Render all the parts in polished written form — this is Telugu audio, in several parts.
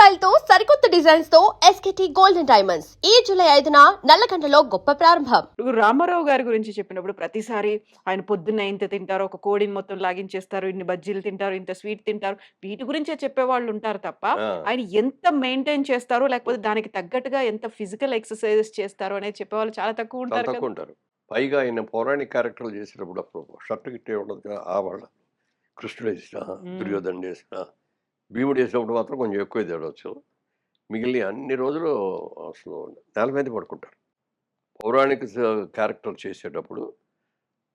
స్టైల్ తో సరికొత్త డిజైన్స్ తో ఎస్కేటీ గోల్డెన్ డైమండ్స్ ఈ జూలై 5న నల్లకంటలో గొప్ప ప్రారంభం. ఇప్పుడు రామారావు గారి గురించి చెప్పినప్పుడు ప్రతిసారి ఆయన పొద్దున్న ఇంత తింటారు, ఒక కోడిని మొత్తం లాగించేస్తారు, ఇన్ని బజ్జీలు తింటారు, ఇంత స్వీట్ తింటారు. వీటి గురించే చెప్పేవాళ్ళు ఉంటారు తప్ప, ఆ! ఆయన ఎంత మెయింటైన్ చేస్తారో, లేకపోతే దానికి తగ్గట్టుగా ఎంత ఫిజికల్ ఎక్సర్‌సైజెస్ చేస్తారో అనేది చెప్పేవాళ్ళు చాలా తక్కువ చాలా ఉంటారు కదా! తక్కువ ఉంటారు. పైగా ఆయన పౌరాణిక క్యారెక్టర్లు చేసేటప్పుడు అప్పుడు షర్ట్ గిట్టే ఉండదు కదా! వాళ్ళ కృష్ణుడేసినా, హ్మ్. దుర్యోధనుడేసినా, భీముడేసినప్పుడు మాత్రం కొంచెం ఎక్కువే తేడొచ్చు. మిగిలిన అన్ని రోజులు అసలు నేల మీదే పడుకుంటారు. పౌరాణిక క్యారెక్టర్ చేసేటప్పుడు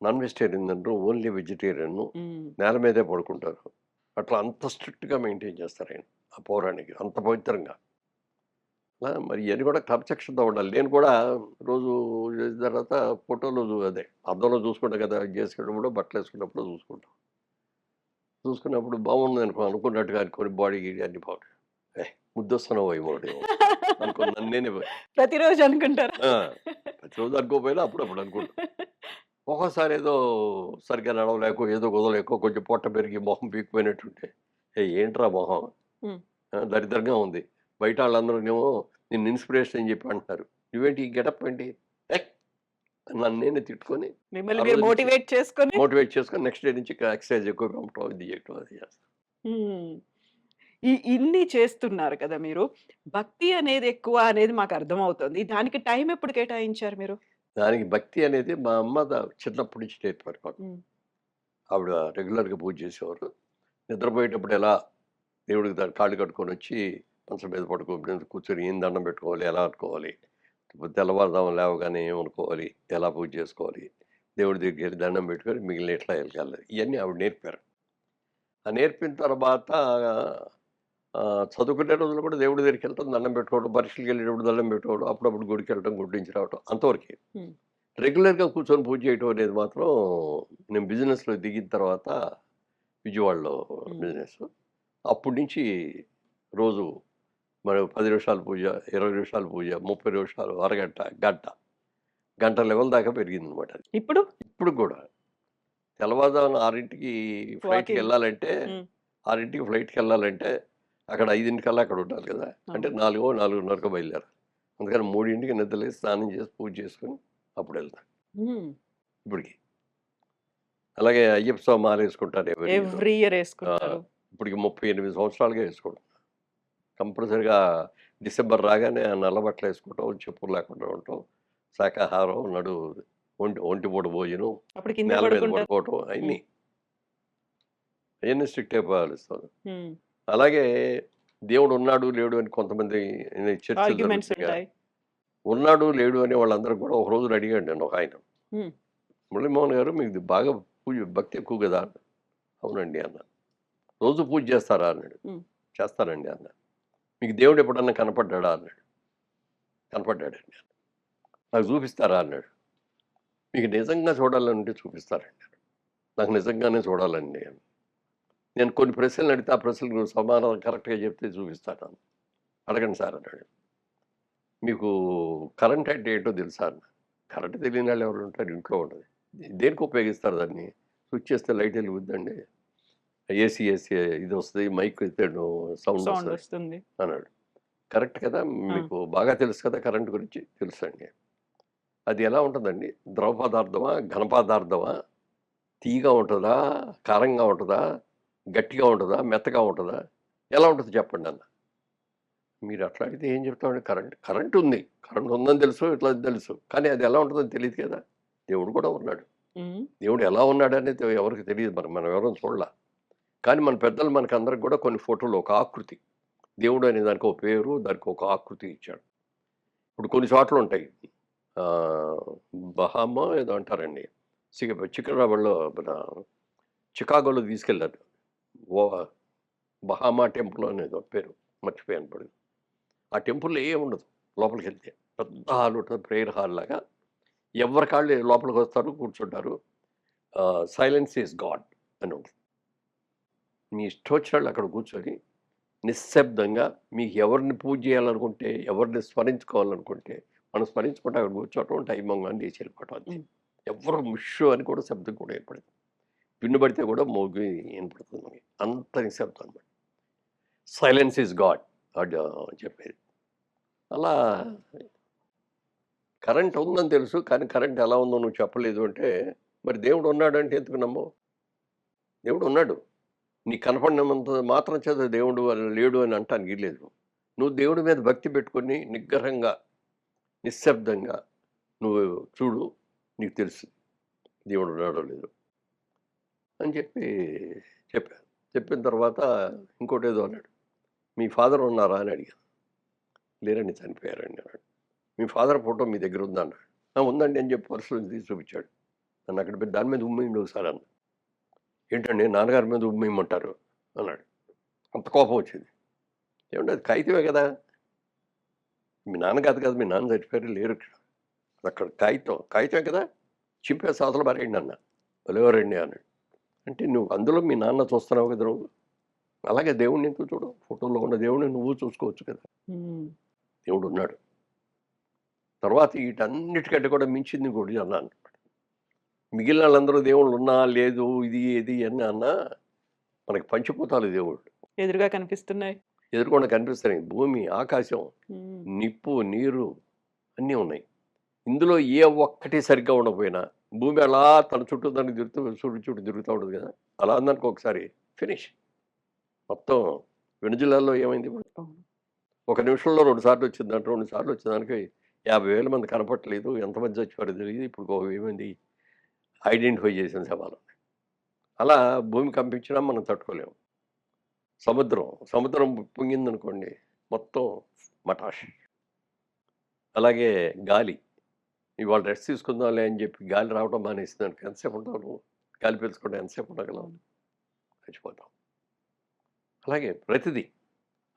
నాన్ వెజిటేరియన్ తినరు. Only vegetarian. హ్మ్. నేల మీదే పడుకుంటారు. అట్లా అంత స్ట్రిక్ట్‌గా మెయింటైన్ చేస్తారాయన. ఆ పౌరాణిక అంత పవిత్రంగా. మరి ఇయన్నీ కూడా క్రమశిక్షణతో ఉండాలి. నేను కూడా రోజు చేసిన తర్వాత ఫోటోలో అదే అద్దంలో చూసుకుంటా కదా! చేసుకునేటప్పుడు బట్టలేసుకున్నప్పుడు చూసుకుంటాం. చూసుకున్నప్పుడు బాగుందనుకో అనుకున్నట్టుగా అనుకోని బాడీ గీడీ అన్నీ బాగుంటాయి. ముద్దొస్తున్నావోయేమో అనుకోని నన్ను నేనే ప్రతిరోజు అనుకుంటారా? ఆ! ప్రతిరోజు అనుకోకపోయినా అప్పుడప్పుడు అనుకుంటా. ఒక్కోసారి ఏదో సరిగ్గా నడవలేకో, ఏదో కుదరలేకో కొంచెం పొట్ట పెరిగి మొహం పీకిపోయినట్టుంటే, ఏంట్రా మొహం హ్మ్. దరిద్రంగా ఉంది. బయట ఆళ్ళందరూనేమో నిన్ను ఇన్‌స్పిరేషన్ అని చెప్పి అంటున్నారు. నువ్వేంటి ఈ గెటప్ ఏంటి? ఏయ్! నన్ను నేనే తిట్టుకొని, మిమ్మల్ని ఆ మీరు రోజు నుంచి మోటివేట్ చేసుకొని మోటివేట్ చేసుకొని నెక్స్ట్ డే నుంచి ఎక్సర్‌సైజ్ ఎక్కువ పంపటం, ఇది చేయటం అది చేస్తా. హ్మ్. ఇన్ని చేస్తున్నారు కదా మీరు. భక్తి అనేది ఎక్కువ అనేది మాకు అర్థమవుతుంది. దానికి టైం ఎప్పుడు కేటాయించారు మీరు? దానికి భక్తి అనేది మా అమ్మ చిన్నప్పటి నుంచి నేర్పారు మాకు. హ్మ్. ఆవిడ రెగ్యులర్‌గా పూజ చేసేవారు. నిద్రపోయేటప్పుడు ఎలా దేవుడికి కాళ్ళు కట్టుకొనొచ్చి మంచం మీద కూర్చొని ఏం దండం పెట్టుకోవాలి, ఎలా అనుకోవాలి, తెల్లవారుజామున లేవగానే ఏమనుకోవాలి, ఎలా పూజ చేసుకోవాలి, దేవుడి దగ్గరికెళ్ళి దండం పెట్టుకొని మిగిలిన ఎట్లా ఎళ్ళగాలి, ఇయన్నీ ఆవిడ నేర్పారు. ఆ నేర్పిన తర్వాత చదువుకునే రోజుల్లో కూడా దేవుడి దగ్గరికెళ్ళటం, దండం పెట్టుకోవడం, పరీక్షలకెళ్ళేటప్పుడు దండం పెట్టుకోవడం, అప్పుడప్పుడు గుడికెళ్ళటం, గుడి నుంచి రావటం అంతవరకే. హ్మ్. రెగ్యులర్‌గా కూర్చొని పూజ చేయటం అనేది మాత్రం నేను బిజినెస్‌లో దిగిన తర్వాత విజయవాడలో హ్మ్. బిజినెస్. అప్పటి నుంచి రోజు మరి 10 నిమిషాలు పూజ, 20 నిమిషాలు పూజ, 30 నిమిషాలు, అరగంట, గంట. గంట లెవెల్ దాకా పెరిగిందనమాట అది. ఇప్పుడు ఇప్పుడు గూడా తెల్లవారుజామున 6కి వాకింగ్. ఫ్లైట్‌కెళ్ళాలంటే, హ్మ్. 6కి ఫ్లైట్‌కెళ్ళాలంటే అక్కడ 5కల్లా అక్కడ ఉండాలి కదా! అంటే అవును. 4, 4:30కో బయలుదేరాలి. అందుకని 3కి నిద్రలేసి స్నానం చేసి పూజ చేసుకొని అప్పుడెళ్తా హ్మ్. ఇప్పటికి. అలాగే అయ్యప్ప స్వామి మాలేసుకుంటాను ఎవరీ ఇయర్. ఎవ్రీ ఇయర్ ఆ! యేసుకుంటారు. ఇప్పటికి 38 సంవత్సరాలుగా ఏసుకుంటున్నా. కంపల్సరీగా డిసెంబర్ రాగానే ఆ నల్ల బట్టలేసుకోవటం, చెప్పులు లేకుండా ఉండటం, శాకాహారం, ఒంటి పూట భోజనం, అప్పుడు కిందే నేల మీద పడుకుంటారు. పడుకోవటం హ్మ్. అయన్నీ స్ట్రిక్ట్‌గా పాలిస్తాను. హ్మ్. అలాగే దేవుడున్నాడు, లేడు అని కొంతమంది చర్చలు ఆర్గ్యుమెంట్స్ జరుగుతాయిగా. ఉంటాయి. ఉన్నాడు, లేడు అనే వాళ్ళందరూ కూడా ఒక రోజున అడిగాడు నన్ను ఒకాయన. హ్మ్. "మురళీమోహన్ గారు మీకు బాగా భక్తి ఎక్కువ గదా!" అన్నాడు. "అవునండి" అన్నాను. "రోజు పూజ చేస్తారా?" అన్నాడు. హ్మ్. "చేస్తానండి" అన్నా. "మీకు దేవుడు ఎప్పుడన్నా కనపడ్డాడా?" అన్నాడు. "కనపడ్డాడండి." "నాకు చూపిస్తారా?" అన్నాడు. "మీకు నిజంగా చూడాలనుంటే చూపిస్తానండి." "నాకు నిజంగానే చూడాలండి" అని. నేను కొన్ని ప్రశ్నలు అడిగితే ఆ ప్రశ్నలకు సమాధానం కరెక్ట్‌గా చెప్తే చూపిస్తాను. "అడగండి సార్" అన్నాడు. "మీకు కరెంట్ అంటే ఏంటో తెలుసా?" అన్నా. "కరెంట్ తెలియని వాళ్ళు ఎవరు ఉంటారు? ఇంట్లో ఉండదు." "దేనికి ఉపయోగిస్తారు దాన్ని?" "స్విచ్ చేస్తే లైట్ ఎలుగుద్దండి. ఏసీ ఇదొస్తది. మైక్ ఎత్తాడు సౌండ్ సౌండ్ వస్తది" వస్తుంది. అన్నాడు. "కరెక్ట్ కదా! ఆ! మీకు బాగా తెలుసు కదా కరెంట్ గురించి?" "తెలుసండి." "అది ఎలా ఉంటదండి? ద్రవ పదార్థమా? ఘన పదార్థమా? తియ్యగా ఉంటదా? కారంగా ఉంటదా? గట్టిగా ఉంటదా? మెత్తగా ఉంటదా? ఎలా ఉంటది చెప్పండన్నా." "మీరు అట్లా అడిగితే ఏం చెప్తామండి కరెంట్ ఉంది. కరెంట్ ఉందని తెలుసు. ఇట్లా తెలుసు. కానీ అది ఎలా ఉంటదో తెలీదు కదా! దేవుడు కూడా ఉన్నాడు. హ్మ్. దేవుడు ఎలా ఉన్నాడనేది ఎవరికీ తెలీదు. మనం ఎవరం చూడలా. కానీ మన పెద్దలు మనకందరికి కూడా కొన్ని ఫోటోలు ఒక ఆకృతి. దేవుడు అనే దానికి ఒక పేరు, దానికి ఒక ఆకృతి ఇచ్చాడు. ఇప్పుడు కొన్ని చోట్లుంటాయి. ఆహ్, బహామా ఏదో అంటారండి. చికాగోలో మన చికాగోలో తీసుకెళ్లారు. ఓ బహామా టెంపుల్ అనేదో పేరు. మర్చిపోయాను ఇప్పుడు. ఆ టెంపుల్‌లో ఏముండదు లోపలికెళ్తే. పెద్ద హాల్ ఉంటది. ప్రేయర్ హాల్ లాగా. ఎవరి కాళ్ళు లోపలికొస్తారు, కూర్చుంటారు. 'సైలెన్స్ ఈస్ గాడ్' అని ఉంటది. మీ ఇష్టమొచ్చినోళ్ళు అక్కడ కూర్చొని నిశ్శబ్దంగా మీకు ఎవరిని పూజ చేయాలనుకుంటే, ఎవరిని స్మరించుకోవాలనుకుంటే, మనం స్మరించుకుంటే అక్కడ కూర్చోవటం, టైం అవ్వంగానే లేచి వెళ్ళిపోవటం అంతే. హ్మ్. ఎవ్వరు అని కూడా శబ్దం కూడా ఏర్పడదు. వినబడితే కూడా మోగి వినపడుతుంది మనకి. అంత నిశ్శబ్దం అనమాట. 'సైలెన్స్ ఈస్ గాడ్' ఆడియో చెప్పేది. అలా కరెంట్ ఉందని తెలుసు. కానీ కరెంట్ ఎలా ఉందో నువ్వు చెప్పలేదు అంటే, మరి దేవుడు ఉన్నాడంటే ఎందుకు నమ్మవు? దేవుడు ఉన్నాడు. నీకు కనపడినంత మాత్రం చేత దేవుడు లేడు అని అంటానికి లేదు. నువ్వు దేవుడి మీద భక్తి పెట్టుకొని నిగ్రహంగా, నిశ్శబ్దంగా నువ్వు చూడు, నీకు తెలుసు దేవుడు ఉన్నాడో లేదో అని చెప్పాను. చెప్పిన తర్వాత ఇంకోటేదో అన్నాడు. మీ ఫాదర్ ఉన్నారా అని అడిగాను. లేరండి, చనిపోయారండి అన్నాడు. మీ ఫాదర్ ఫోటో మీ దగ్గర ఉందా అన్నాడు. ఉందండి అని చెప్పి పర్సులో తీసి చూపించాడు. నన్ను అక్కడ పెట్టి దాని మీద ఉమ్మేయండి ఒకసారి అన్న. ఏంటండి నాన్నగారి మీద ఉమ్మేయమంటారు అన్నాడు. అంత కోపం వచ్చింది. ఏమంటే అది కాగితమే కదా, మీ నాన్న కాదు కదా, మీ నాన్న చచ్చిపోయారు లేరు ఇక్కడ, అక్కడ కాగితమే కదా, చింపే సాతలు పారేయండి అన్న. ఎవరండి అన్నాడు. అంటే నువ్వు అందులో మీ నాన్న చూస్తున్నావు కదా నువ్వు, అలాగే దేవుడిని ఎందుకు చూడు, ఫోటోలో ఉన్న దేవుడిని నువ్వు చూసుకోవచ్చు కదా. దేవుడు ఉన్నాడు. తర్వాత వీటన్నిటికంటే కూడా మించింది ఇంకోటి అన్నాను. మిగిలిన వాళ్ళందరూ దేవుళ్ళు ఉన్నా లేదు ఇది ఏది అని అన్నా, మనకి పంచిపోతాలు దేవుళ్ళు ఎదురుగా కనిపిస్తున్నాయి. ఎదురుకుండా కనిపిస్తున్నాయి. భూమి, ఆకాశం, నిప్పు, నీరు అన్నీ ఉన్నాయి. ఇందులో ఏ ఒక్కటి సరిగ్గా ఉండకపోయినా భూమి అలా తన చుట్టూ దానికి చుట్టూ తిరుగుతూ ఉంటుంది కదా, అలా అందరికి ఒకసారి ఫినిష్. మొత్తం వెనుజులాలో ఏమైంది ఇప్పుడు? ఒక నిమిషంలో 2 సార్లు వచ్చిందంట. 2 సార్లు వచ్చేదానికి 50,000 మంది కనపట్టలేదు. ఎంతమంది చచ్చిపోయారో తెలియదు. ఇప్పుడు ఏమైంది, ఐడెంటిఫై చేసిన శవాలు. అలా భూమి కంపించినా మనం తట్టుకోలేము. సముద్రం పొంగిందనుకోండి మొత్తం మటాష్. అలాగే గాలి, ఇవాళ రెస్ట్ తీసుకుందాంలే అని చెప్పి గాలి రావడం మానేసింది అనుకో, ఎంతసేపు ఉంటావు నువ్వు? గాలి పీల్చుకుంటే ఎంతసేపు ఉండగలవు? చచ్చిపోతాం. అలాగే ప్రతిదీ.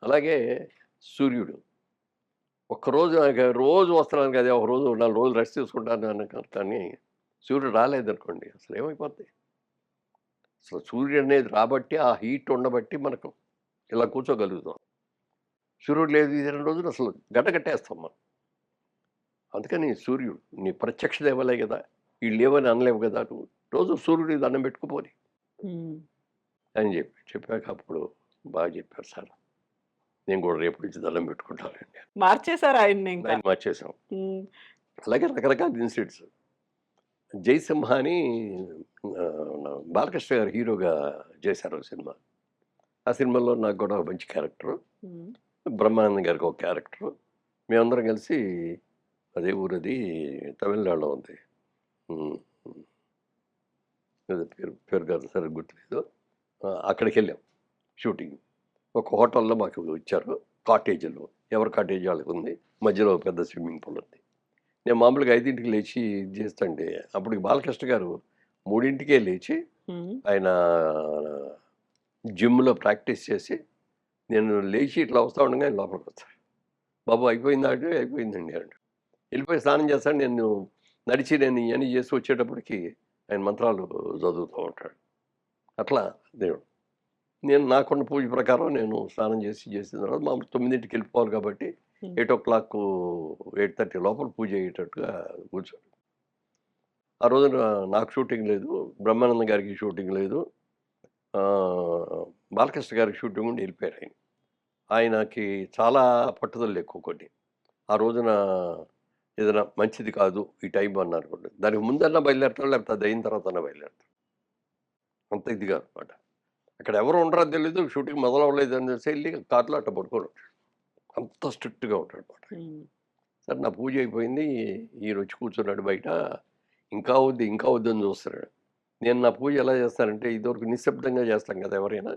అలాగే సూర్యుడు ఒక్కరోజు రోజు వస్తున్నాను కదా, ఒకరోజు 4 రోజులు రెస్ట్ తీసుకుంటాను అన్న, కానీ సూర్యుడు రాలేదనుకోండి అసలు ఏమైపోద్ది? అసలు సూర్యుడు అనేది రాబట్టి, ఆ హీట్ ఉండబట్టి మనకు ఇలా కూర్చోగలుగుతాం. సూర్యుడు లేదు ఈ 2 రోజులు అసలు గడ్డకట్టేస్తాం మనం. అందుకని సూర్యుడు నీ ప్రత్యక్ష దేవలే కదా, వీళ్ళు లేవని అనలేవు కదా, నువ్వు రోజు సూర్యుడి దండం పెట్టుకుపోని అని చెప్పాక అప్పుడు బాగా చెప్పారు సార్. నేను కూడా రేపు నుంచి దండం పెట్టుకుంటానండి. మార్చేశారు ఆయన్ని ఇంకా. ఆయన మార్చేసాం. అలాగే రకరకాల ఇన్సిడెంట్స్. జయసింహ అని బాలకృష్ణ గారు హీరోగా చేశారు సినిమా. ఆ సినిమాలో నాకు కూడా ఒక మంచి క్యారెక్టరు, బ్రహ్మానందం గారికి ఒక క్యారెక్టరు. మేమందరం కలిసి అదే ఊరది తమిళనాడులో ఉంది, అదే పేరు కాదు సరే గుర్తులేదు. అక్కడికి వెళ్ళాం షూటింగ్. ఒక హోటల్లో మాకు ఇచ్చారు కాటేజీలో, ఎవరి కాటేజీ వాళ్ళకి ఉంది, మధ్యలో పెద్ద స్విమ్మింగ్ పూల్ ఉంది. నేను మామూలుగా 5ంటికి లేచి ఇది చేస్తుంటే అప్పటికి బాలకృష్ణ గారు 3ంటికే లేచి ఆయన జిమ్లో ప్రాక్టీస్ చేసి, నేను లేచి ఇట్లా వస్తూ ఉండగా ఆయన లోపలికి వస్తాడు. బాబు అయిపోయిందా అంటే అయిపోయిందండి అంటే వెళ్ళిపోయి స్నానం చేస్తాడు. నేను ఇవన్నీ చేసి వచ్చేటప్పటికి ఆయన మంత్రాలు చదువుతూ ఉంటాడు. అట్లా దేవుడు. నేను నాకున్న పూజ ప్రకారం నేను స్నానం చేసిన తర్వాత మామూలు 9ంటికి వెళ్ళిపోవాలి కాబట్టి 8 o'clock 8:30 లోపల పూజ అయ్యేటట్టుగా కూర్చోడు. ఆ రోజున నాకు షూటింగ్ లేదు, బ్రహ్మానందం గారికి షూటింగ్ లేదు, బాలకృష్ణ గారికి షూటింగ్ ఉండి వెళ్ళిపోయారు ఆయన. ఆయనకి చాలా పట్టుదల ఎక్కువ కొన్ని. ఆ రోజున ఏదైనా మంచిది కాదు ఈ టైం అన్నారు కూడా, దానికి ముందన్నా బయలుదేరుతాడు, లేకపోతే అది అయిన తర్వాత అన్నా బయలుదేరుతాడు. అంత ఇదిగా అనమాట. అక్కడ ఎవరు ఉండరో తెలీదు, షూటింగ్ మొదలవ్వలేదు అని తెలిసి వెళ్ళి కార్లో అట్ట పడుకొని ఉంటాడు. అంత స్ట్రిక్ట్గా ఉంటాడు అనమాట. సరే నా పూజ అయిపోయింది, ఈయన వచ్చి కూర్చున్నాడు బయట, ఇంకా వద్దు అని చూస్తున్నాడు. నేను నా పూజ ఎలా చేస్తానంటే ఇదివరకు నిశ్శబ్దంగా చేస్తాం కదా ఎవరైనా,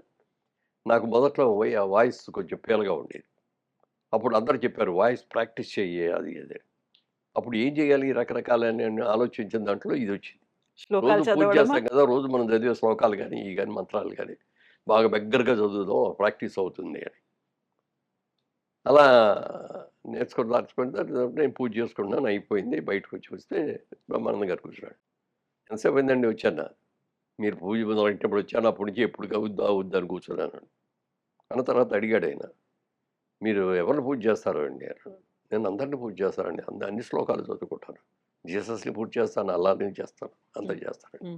నాకు మొదట్లో ఆ వాయిస్ కొంచెం పేలగా ఉండేది. అప్పుడు అందరు చెప్పారు వాయిస్ ప్రాక్టీస్ చెయ్యి అది అదే. అప్పుడు ఏం చేయాలి రకరకాలని ఆలోచించిన దాంట్లో ఇది వచ్చింది. రోజు పూజ చేస్తాం కదా, రోజు మనం చదివే శ్లోకాలు కానీ ఈ కానీ మంత్రాలు కానీ బాగా దగ్గరగా చదువుదాం, ప్రాక్టీస్ అవుతుంది అని. అలా నేర్చుకుని నేను పూజ చేసుకుంటున్నాను, అయిపోయింది. బయటకు వస్తే బ్రహ్మానందం గారు కూర్చున్నాడు. ఎంతసేపు అయిందండి వచ్చాను, మీరు పూజ మొదలెట్టినప్పుడు వచ్చాను, అప్పటి నుంచి ఎప్పుడు అవుద్దా అని కూర్చున్నాను అన్న తర్వాత అడిగాడు ఆయన, మీరు ఎవరిని పూజ చేస్తారు అండి? నేను అందరినీ పూజ చేస్తానండి, అన్ని శ్లోకాలు చదువుకుంటాను, జీసస్ని పూజ చేస్తాను, అల్లాని చేస్తాను, అందరు చేస్తానండి.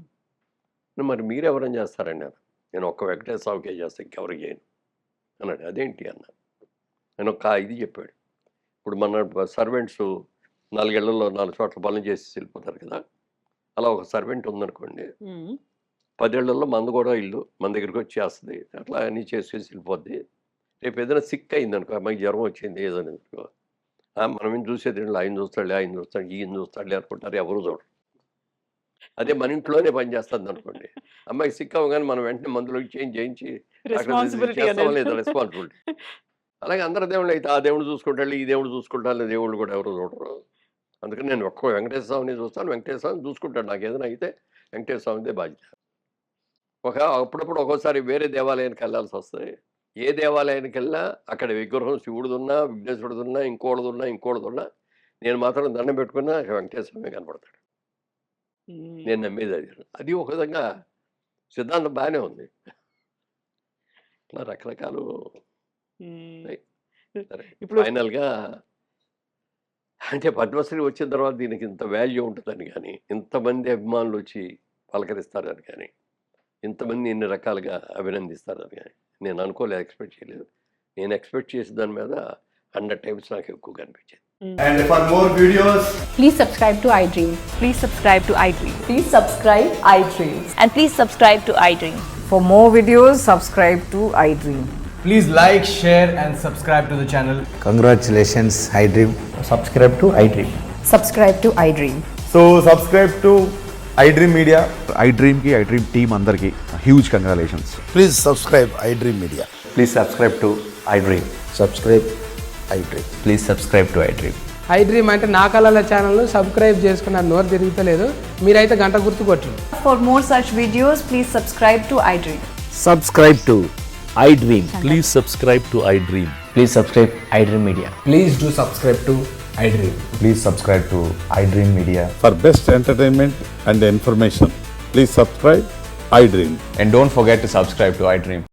మరి మీరు ఎవరైనా చేస్తారండి? నేను ఒక్క వెంకటేశ్వర స్వామికే చేస్తాను, ఇంకెవరికి చేయను అన్నాడు. అదేంటి అన్న, ఆయన ఒక ఇది చెప్పాడు. ఇప్పుడు మన సర్వెంట్స్ 4 ఏళ్లలో 4 చోట్ల పనులు చేసి వెళ్ళిపోతారు కదా, అలా ఒక సర్వెంట్ ఉందనుకోండి, 10 ఏళ్లలో మంది కూడా ఇల్లు మన దగ్గరికి వచ్చేస్తుంది, అట్లా అన్నీ చేసి వెళ్ళిపోద్ది. రేపు ఏదైనా సిక్ అయింది అనుకో, అమ్మాయికి జ్వరం వచ్చింది ఏదైనా అనుకో, మనం ఏం చూసేది ఆయన చూస్తాడులే ఈయన చూస్తాడులే అనుకుంటారు, ఎవరు చూడరు. అదే మన ఇంట్లోనే పని చేస్తుంది అనుకోండి, అమ్మాయికి సిక్ అవ్వగానే మనం వెంటనే మందులోకి చేంజ్ చేయించి రెస్పాన్సిబిలిటీ చేస్తామా లేదా రెస్పాన్సిబిలిటీ. అలాగే అందరు దేవుళ్ళు అయితే ఆ దేవుడు చూసుకుంటాడు, ఈ దేవుడు చూసుకుంటాడు, దేవుళ్ళు కూడా ఎవరు చూడరు. అందుకని నేను ఒక్క వెంకటేశ్వర స్వామిని చూస్తాను, వెంకటేశ్వర స్వామిని చూసుకుంటాడు. నాకు ఏదైనా అయితే వెంకటేశ్వర స్వామిదే బాధ్యత. అప్పుడప్పుడు ఒక్కోసారి వేరే దేవాలయానికి వెళ్ళాల్సి వస్తాయి. ఏ దేవాలయానికి వెళ్ళినా అక్కడ విగ్రహం శివుడుదున్నా, విఘ్నేశ్వరుడున్నా, ఇంకోటిదున్నా నేను మాత్రం దండం పెట్టుకున్నా వెంకటేశ్వర స్వామి కనపడతాడు. నేను నమ్మేది అది. అది ఒక విధంగా సిద్ధాంతం బాగానే ఉంది. ఇట్లా రకరకాలు సరే. ఇప్పుడు ఫైనల్గా అంటే పద్మశ్రీ వచ్చిన తర్వాత దీనికి ఇంత వాల్యూ ఉంటుందని కానీ, ఇంతమంది అభిమానులు వచ్చి పలకరిస్తారని కానీ, ఇంతమంది ఇన్ని రకాలుగా అభినందిస్తారని కానీ నేను అనుకోలేదు, ఎక్స్పెక్ట్ చేయలేదు. నేను ఎక్స్పెక్ట్ చేసిన దాని మీద 100 టైమ్స్ నాకు ఎక్కువగా అనిపించింది. And for more videos, Please subscribe to iDream. Please subscribe to iDream. Please subscribe iDream. And please subscribe to iDream. For more videos, subscribe to iDream. please like, share and subscribe to the channel. Congratulations, iDream. Subscribe to iDream. Subscribe to iDream. So subscribe to iDream Media. iDream की iDream team अंदर की huge congratulations. Please subscribe iDream Media. Please subscribe to iDream. Subscribe iDream. Please subscribe to iDream. iDream అంటే నా కళల ఛానల్ను సబ్స్క్రైబ్ చేసుకున్నారు, నోరు తిరుగుతలేదు, మీరైతే గంట గుర్తు కొట్టండి. For more such videos, please subscribe to iDream. Subscribe to iDream. Please subscribe to iDream. Please subscribe iDream Media. Please do subscribe to iDream. Please subscribe to iDream Media. For best entertainment and information, please subscribe iDream. And don't forget to subscribe to iDream.